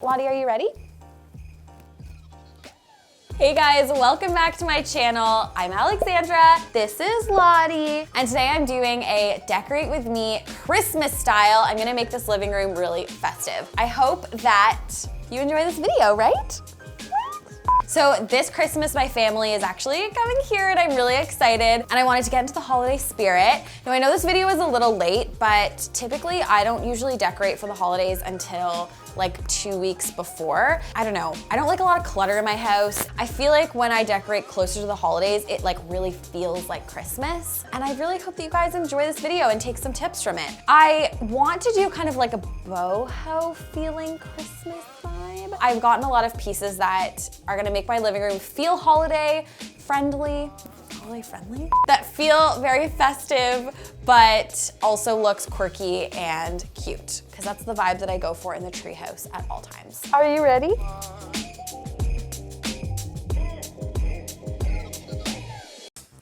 Lottie, are you ready? Hey guys, welcome back to my channel. I'm Alexandra, this is Lottie, and today I'm doing a decorate with me Christmas style. I'm gonna make this living room really festive. I hope that you enjoy this video, right? So this Christmas, my family is actually coming here and I'm really excited and I wanted to get into the holiday spirit. Now I know this video is a little late, but typically I don't usually decorate for the holidays until like 2 weeks before. I don't know, I don't like a lot of clutter in my house. I feel like when I decorate closer to the holidays, it like really feels like Christmas. And I really hope that you guys enjoy this video and take some tips from it. I want to do kind of like a boho feeling Christmas vibe. I've gotten a lot of pieces that are gonna make my living room feel holiday friendly, that feel very festive, but also looks quirky and cute, because that's the vibe that I go for in the treehouse at all times. Are you ready?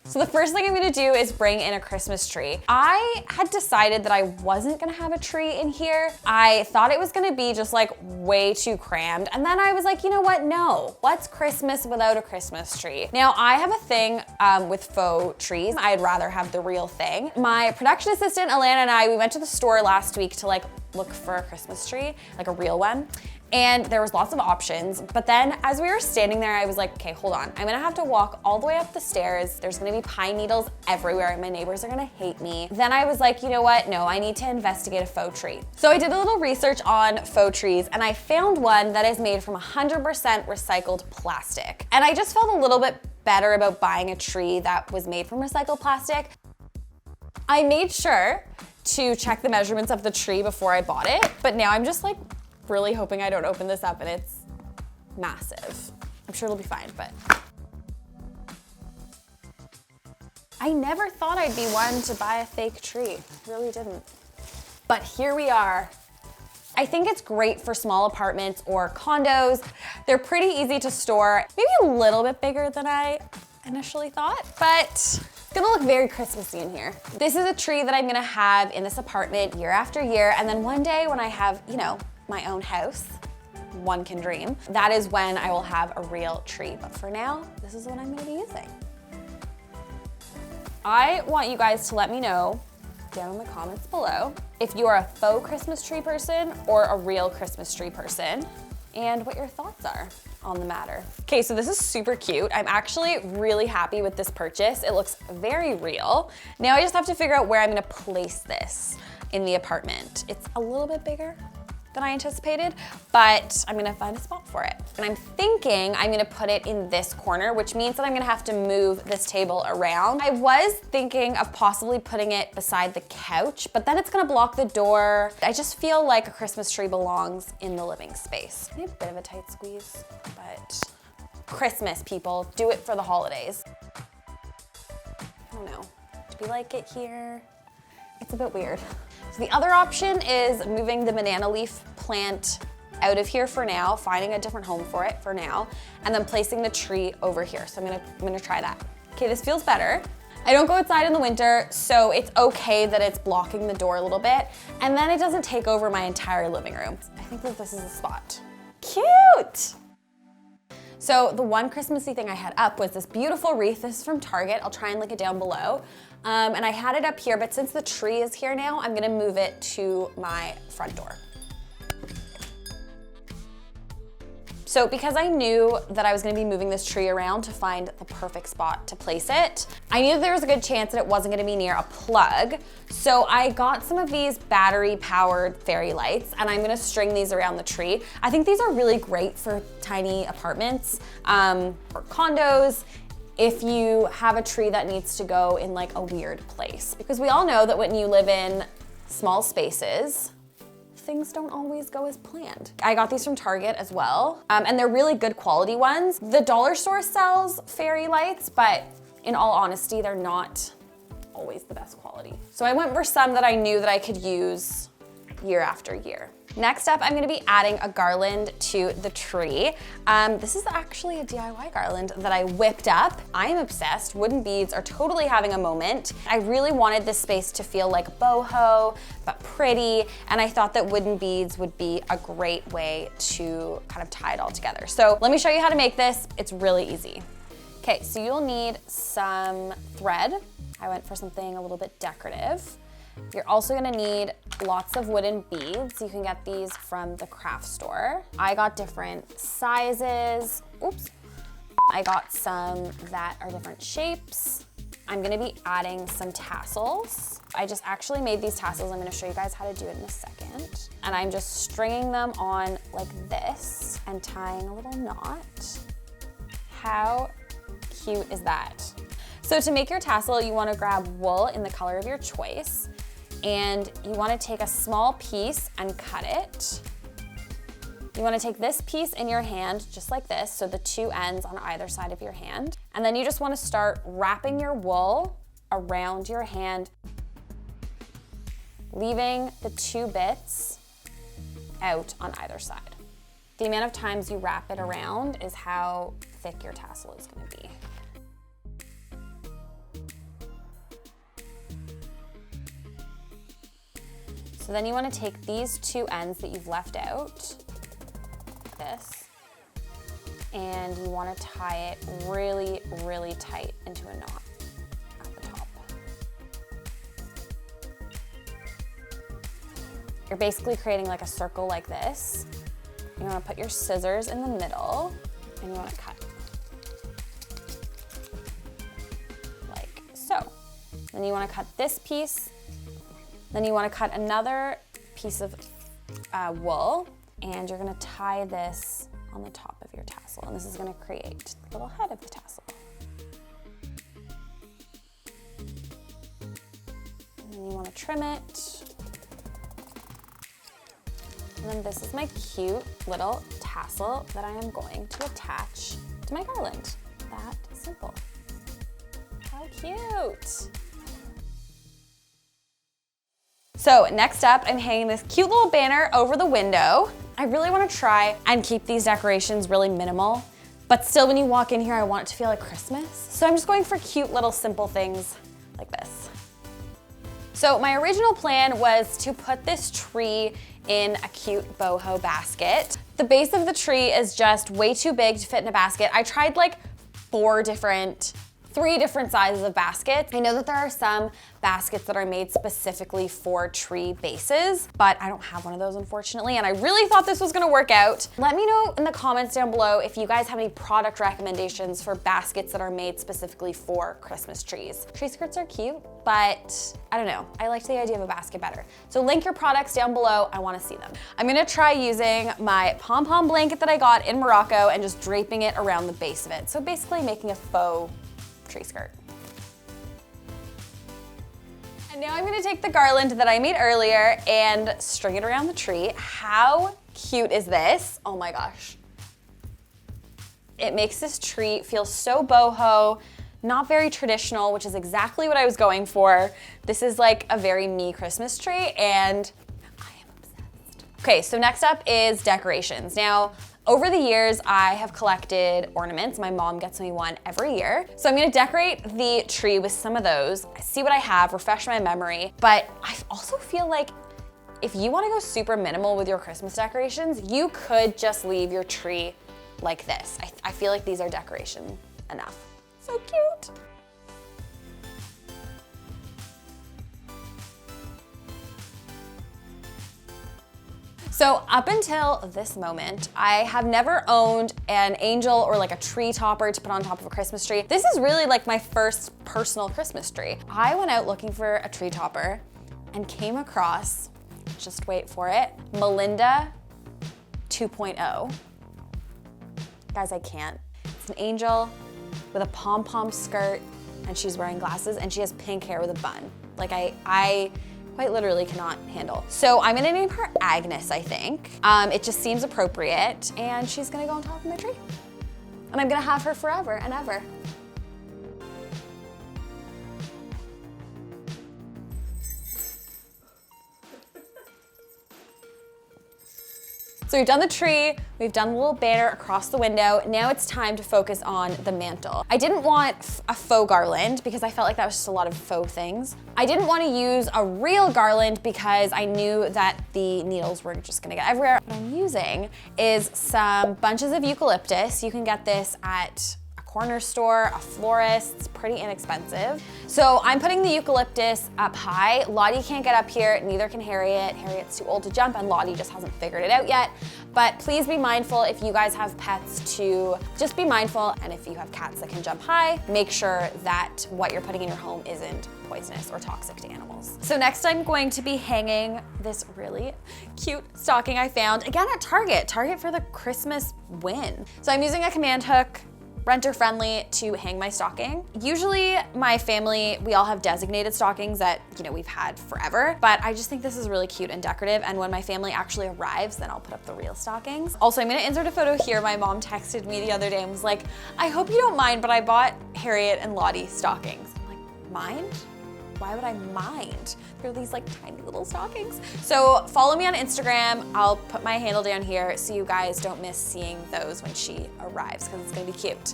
So the first thing I'm gonna do is bring in a Christmas tree. I had decided that I wasn't gonna have a tree in here. I thought it was gonna be just like way too crammed. And then I was like, you know what, no. What's Christmas without a Christmas tree? Now I have a thing with faux trees. I'd rather have the real thing. My production assistant, Alana, and I, we went to the store last week to like look for a Christmas tree, like a real one. And there was lots of options, but then as we were standing there, I was like, okay, hold on. I'm gonna have to walk all the way up the stairs. There's gonna be pine needles everywhere and my neighbors are gonna hate me. Then I was like, you know what? No, I need to investigate a faux tree. So I did a little research on faux trees and I found one that is made from 100% recycled plastic. And I just felt a little bit better about buying a tree that was made from recycled plastic. I made sure to check the measurements of the tree before I bought it, but now I'm just like, really hoping I don't open this up and it's massive. I'm sure it'll be fine, but. I never thought I'd be one to buy a fake tree. Really didn't. But here we are. I think it's great for small apartments or condos. They're pretty easy to store, maybe a little bit bigger than I initially thought, but it's gonna look very Christmassy in here. This is a tree that I'm gonna have in this apartment year after year, and then one day when I have, you know, my own house, one can dream, that is when I will have a real tree. But for now, this is what I'm gonna be using. I want you guys to let me know down in the comments below if you are a faux Christmas tree person or a real Christmas tree person, and what your thoughts are on the matter. Okay, so this is super cute. I'm actually really happy with this purchase. It looks very real. Now I just have to figure out where I'm gonna place this in the apartment. It's a little bit bigger than I anticipated, but I'm gonna find a spot for it. And I'm thinking I'm gonna put it in this corner, which means that I'm gonna have to move this table around. I was thinking of possibly putting it beside the couch, but then it's gonna block the door. I just feel like a Christmas tree belongs in the living space. Maybe a bit of a tight squeeze, but Christmas, people, do it for the holidays. I don't know, do we like it here? It's a bit weird. So the other option is moving the banana leaf plant out of here for now, finding a different home for it for now, and then placing the tree over here. So I'm gonna try that. Okay, this feels better. I don't go outside in the winter, so it's okay that it's blocking the door a little bit, and then it doesn't take over my entire living room. I think that this is a spot. Cute! So the one Christmassy thing I had up was this beautiful wreath. This is from Target. I'll try and link it down below. And I had it up here, but since the tree is here now, I'm gonna move it to my front door. So because I knew that I was gonna be moving this tree around to find the perfect spot to place it, I knew there was a good chance that it wasn't gonna be near a plug. So I got some of these battery powered fairy lights and I'm gonna string these around the tree. I think these are really great for tiny apartments or condos if you have a tree that needs to go in like a weird place. Because we all know that when you live in small spaces, things don't always go as planned. I got these from Target as well, and they're really good quality ones. The dollar store sells fairy lights, but in all honesty, they're not always the best quality. So I went for some that I knew that I could use year after year. Next up, I'm gonna be adding a garland to the tree. This is actually a DIY garland that I whipped up. I am obsessed. Wooden beads are totally having a moment. I really wanted this space to feel like boho, but pretty, and I thought that wooden beads would be a great way to kind of tie it all together. So let me show you how to make this. It's really easy. Okay, so you'll need some thread. I went for something a little bit decorative. You're also gonna need lots of wooden beads. You can get these from the craft store. I got different sizes. Oops. I got some that are different shapes. I'm gonna be adding some tassels. I just actually made these tassels. I'm gonna show you guys how to do it in a second. And I'm just stringing them on like this and tying a little knot. How cute is that? So to make your tassel, you wanna grab wool in the color of your choice. And you wanna take a small piece and cut it. You wanna take this piece in your hand, just like this, so the two ends on either side of your hand. And then you just wanna start wrapping your wool around your hand, leaving the two bits out on either side. The amount of times you wrap it around is how thick your tassel is gonna be. So then you wanna take these two ends that you've left out, like this, and you wanna tie it really, really tight into a knot at the top. You're basically creating like a circle like this. You wanna put your scissors in the middle, and you wanna cut. Like so. Then you wanna cut this piece. Then you wanna cut another piece of wool, and you're gonna tie this on the top of your tassel, and this is gonna create the little head of the tassel. And then you wanna trim it. And then this is my cute little tassel that I am going to attach to my garland. That simple. How cute. So next up, I'm hanging this cute little banner over the window. I really wanna try and keep these decorations really minimal, but still when you walk in here, I want it to feel like Christmas. So I'm just going for cute little simple things like this. So my original plan was to put this tree in a cute boho basket. The base of the tree is just way too big to fit in a basket. I tried like three different sizes of baskets. I know that there are some baskets that are made specifically for tree bases, but I don't have one of those unfortunately, and I really thought this was gonna work out. Let me know in the comments down below if you guys have any product recommendations for baskets that are made specifically for Christmas trees. Tree skirts are cute, but I don't know, I liked the idea of a basket better. So link your products down below, I wanna see them. I'm gonna try using my Pom Pom blanket that I got in Morocco and just draping it around the base of it. So basically making a faux tree skirt. And now I'm gonna take the garland that I made earlier and string it around the tree. How cute is this? Oh my gosh. It makes this tree feel so boho, not very traditional, which is exactly what I was going for. This is like a very me Christmas tree, and I am obsessed. Okay, so next up is decorations. Now, over the years, I have collected ornaments. My mom gets me one every year. So I'm gonna decorate the tree with some of those, see what I have, refresh my memory. But I also feel like if you wanna go super minimal with your Christmas decorations, you could just leave your tree like this. I feel like these are decoration enough. So cute. So up until this moment, I have never owned an angel or like a tree topper to put on top of a Christmas tree. This is really like my first personal Christmas tree. I went out looking for a tree topper and came across, just wait for it, Melinda 2.0. Guys, I can't. It's an angel with a pom-pom skirt, and she's wearing glasses, and she has pink hair with a bun. Like I quite literally cannot handle. So I'm gonna name her Agnes, I think. It just seems appropriate, and she's gonna go on top of my tree. And I'm gonna have her forever and ever. So we've done the tree, we've done the little banner across the window. Now it's time to focus on the mantle. I didn't want a faux garland because I felt like that was just a lot of faux things. I didn't want to use a real garland because I knew that the needles were just gonna get everywhere. What I'm using is some bunches of eucalyptus. You can get this at corner store, a florist. It's pretty inexpensive. So I'm putting the eucalyptus up high. Lottie can't get up here, neither can Harriet. Harriet's too old to jump and Lottie just hasn't figured it out yet. But please be mindful if you guys have pets to just be mindful, and if you have cats that can jump high, make sure that what you're putting in your home isn't poisonous or toxic to animals. So next I'm going to be hanging this really cute stocking I found, again at Target for the Christmas win. So I'm using a command hook, renter friendly, to hang my stocking. Usually my family, we all have designated stockings that, you know, we've had forever, but I just think this is really cute and decorative, and when my family actually arrives, then I'll put up the real stockings. Also, I'm gonna insert a photo here. My mom texted me the other day and was like, I hope you don't mind, but I bought Harriet and Lottie stockings. I'm like, mind? Why would I mind? They're these like tiny little stockings. So follow me on Instagram. I'll put my handle down here so you guys don't miss seeing those when she arrives, because it's gonna be cute.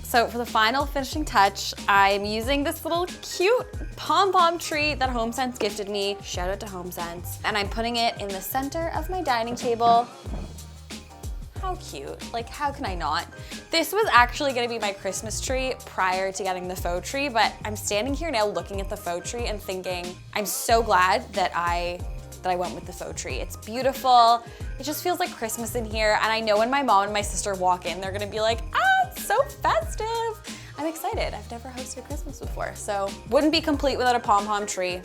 So for the final finishing touch, I'm using this little cute Pom Pom tree that HomeSense gifted me. Shout out to HomeSense. And I'm putting it in the center of my dining table. How cute, like how can I not? This was actually gonna be my Christmas tree prior to getting the faux tree, but I'm standing here now looking at the faux tree and thinking, I'm so glad that I went with the faux tree. It's beautiful, it just feels like Christmas in here, and I know when my mom and my sister walk in, they're gonna be like, ah, it's so festive. I'm excited, I've never hosted Christmas before, so wouldn't be complete without a pom pom tree.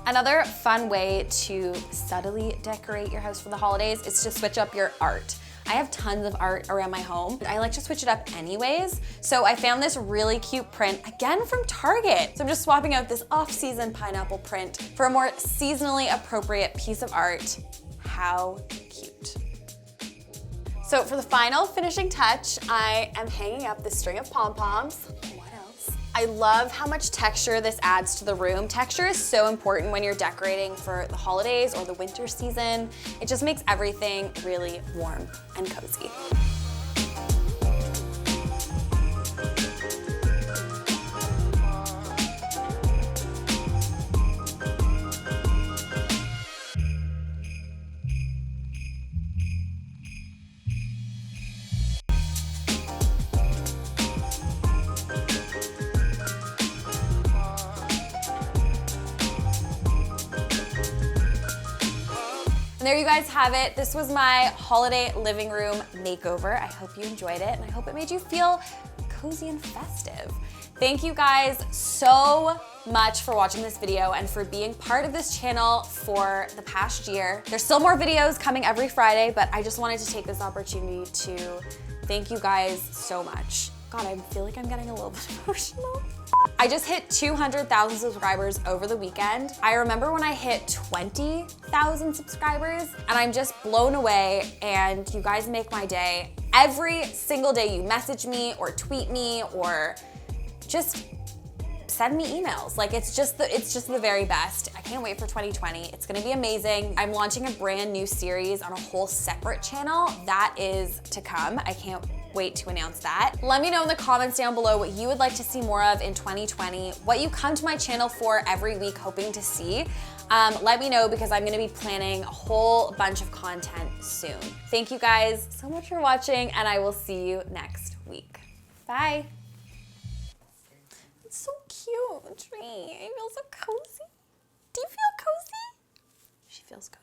Another fun way to subtly decorate your house for the holidays is to switch up your art. I have tons of art around my home. I like to switch it up anyways. So I found this really cute print, again from Target. So I'm just swapping out this off-season pineapple print for a more seasonally appropriate piece of art. How cute. So for the final finishing touch, I am hanging up this string of pom-poms. I love how much texture this adds to the room. Texture is so important when you're decorating for the holidays or the winter season. It just makes everything really warm and cozy. And there you guys have it. This was my holiday living room makeover. I hope you enjoyed it, and I hope it made you feel cozy and festive. Thank you guys so much for watching this video and for being part of this channel for the past year. There's still more videos coming every Friday, but I just wanted to take this opportunity to thank you guys so much. God, I feel like I'm getting a little bit emotional. I just hit 200,000 subscribers over the weekend. I remember when I hit 20,000 subscribers, and I'm just blown away, and you guys make my day. Every single day you message me or tweet me or just send me emails. Like it's just the very best. I can't wait for 2020. It's gonna be amazing. I'm launching a brand new series on a whole separate channel. That is to come. I can't wait to announce that. Let me know in the comments down below what you would like to see more of in 2020, what you come to my channel for every week hoping to see. Let me know, because I'm gonna be planning a whole bunch of content soon. Thank you guys so much for watching, and I will see you next week. Bye. It's so cute, the tree. I feel so cozy. Do you feel cozy? She feels cozy.